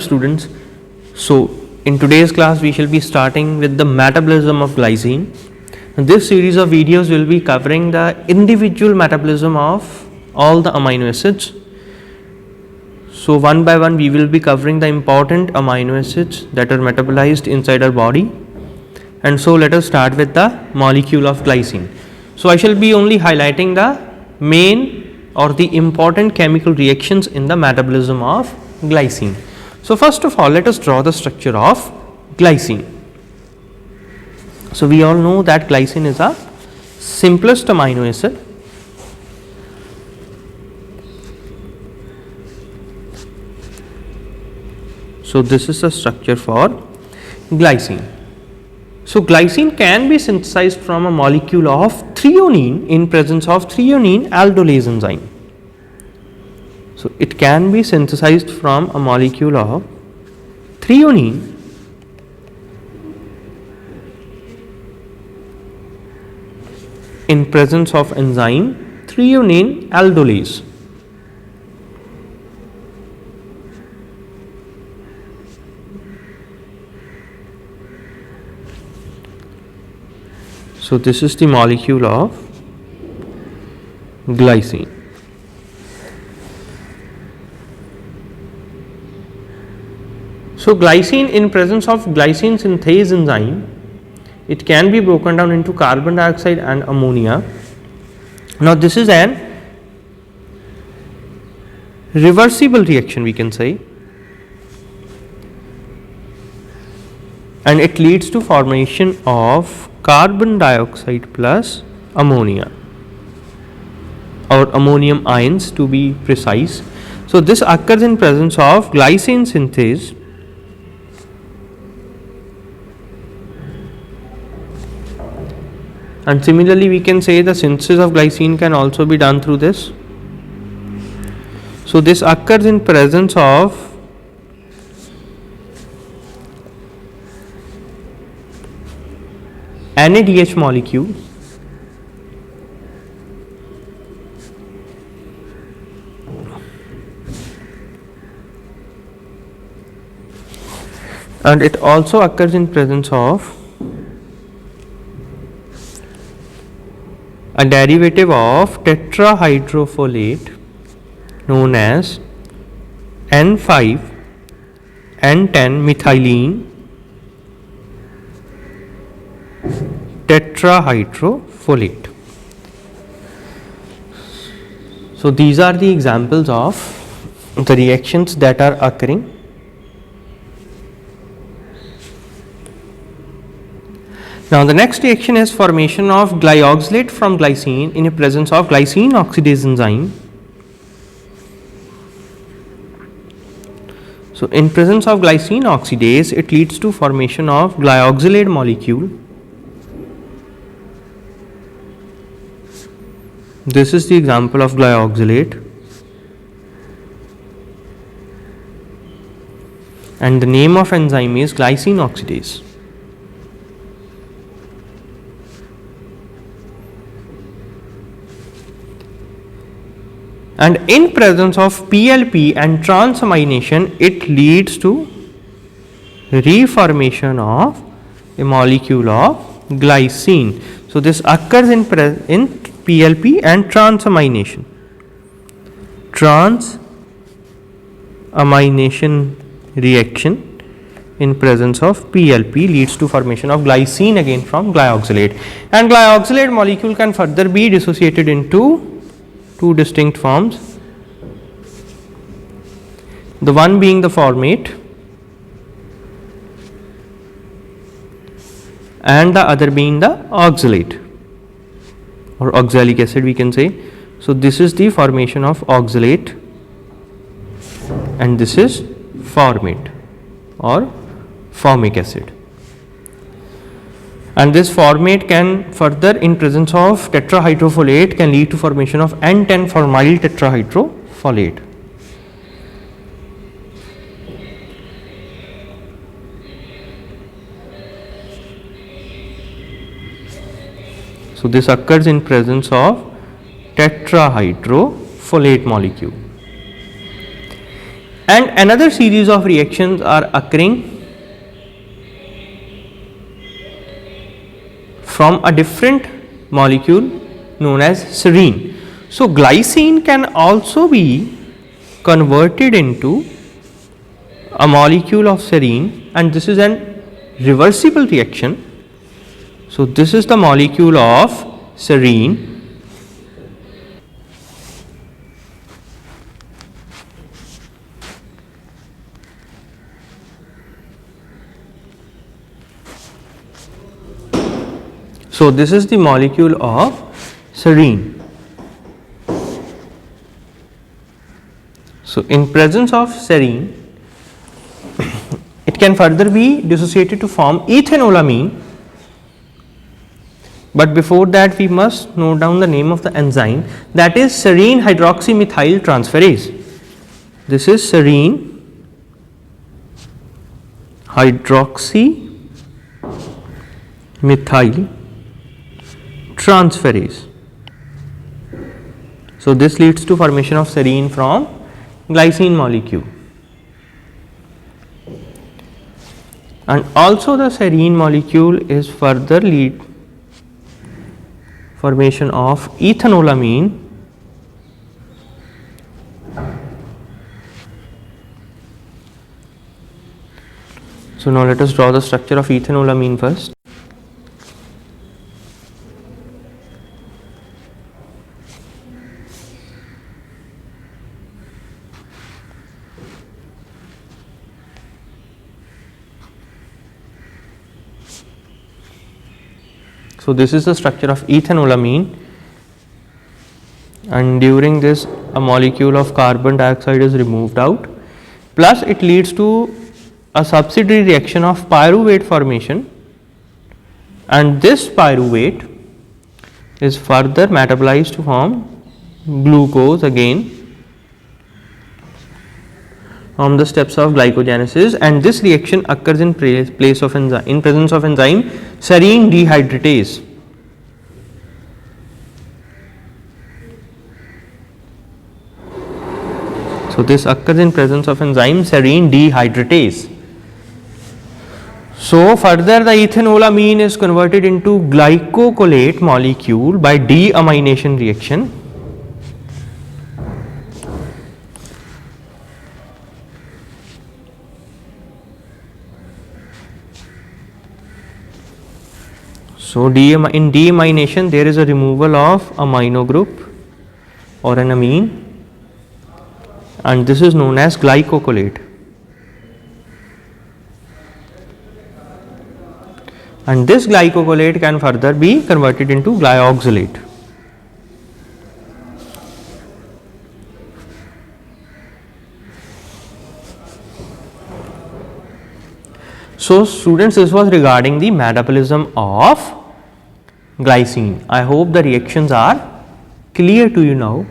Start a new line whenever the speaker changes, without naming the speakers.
Students, so in today's class we shall be starting with the metabolism of glycine. This series of videos will be covering the individual metabolism of all the amino acids. So one by one we will be covering the important amino acids that are metabolized inside our body. And so let us start with the molecule of glycine. So I shall be only highlighting the main or the important chemical reactions in the metabolism of glycine. So first of all, let us draw the structure of glycine. So we all know that glycine is a simplest amino acid. So this is the structure for glycine. So glycine can be synthesized from a molecule of threonine in presence of threonine aldolase enzyme. So it can be synthesized from a molecule of threonine in presence of enzyme threonine aldolase. So this is the molecule of glycine. So glycine in presence of glycine synthase enzyme, it can be broken down into carbon dioxide and ammonia. Now this is an reversible reaction, we can say, and it leads to formation of carbon dioxide plus ammonia, or ammonium ions to be precise. So this occurs in presence of glycine synthase and similarly we can say the synthesis of glycine can also be done through this. So this occurs in presence of NADH molecule and it also occurs in presence of a derivative of tetrahydrofolate known as N5N10 methylene tetrahydrofolate. So these are the examples of the reactions that are occurring. Now the next reaction is formation of glyoxylate from glycine in the presence of glycine oxidase enzyme. So in presence of glycine oxidase, it leads to formation of glyoxylate molecule. This is the example of glyoxylate, and the name of enzyme is glycine oxidase. And in presence of PLP and transamination, it leads to reformation of a molecule of glycine. So this occurs in PLP and transamination. Transamination reaction in presence of PLP leads to formation of glycine again from glyoxylate, and glyoxylate molecule can further be dissociated into two distinct forms, the one being the formate and the other being the oxalate or oxalic acid, we can say. So this is the formation of oxalate and this is formate or formic acid. And this formate can further in presence of tetrahydrofolate can lead to formation of N10 formyl tetrahydrofolate. So this occurs in presence of tetrahydrofolate molecule. and another series of reactions are occurring from a different molecule known as serine. So, glycine can also be converted into a molecule of serine, and this is an reversible reaction. So, this is the molecule of serine. So, this is the molecule of serine. So, in presence of serine, it can further be dissociated to form ethanolamine, but before that we must note down the name of the enzyme, that is serine hydroxymethyl transferase. This is serine hydroxymethyl transferase. So, this leads to formation of serine from glycine molecule, and also the serine molecule is further lead formation of ethanolamine, so now let us draw the structure of ethanolamine first. So, this is the structure of ethanolamine, and during this a molecule of carbon dioxide is removed out, plus it leads to a subsidiary reaction of pyruvate formation, and this pyruvate is further metabolized to form glucose again from the steps of glycogenesis, and this reaction occurs in presence of enzyme serine dehydratase. So, this occurs in presence of enzyme serine dehydratase. So, further the ethanolamine is converted into glycocolate molecule by deamination reaction. So, in deamination there is a removal of amino group or an amine, and this is known as glycocolate, and this glycocolate can further be converted into glyoxylate. So, students, this was regarding the metabolism of glycine. I hope the reactions are clear to you now.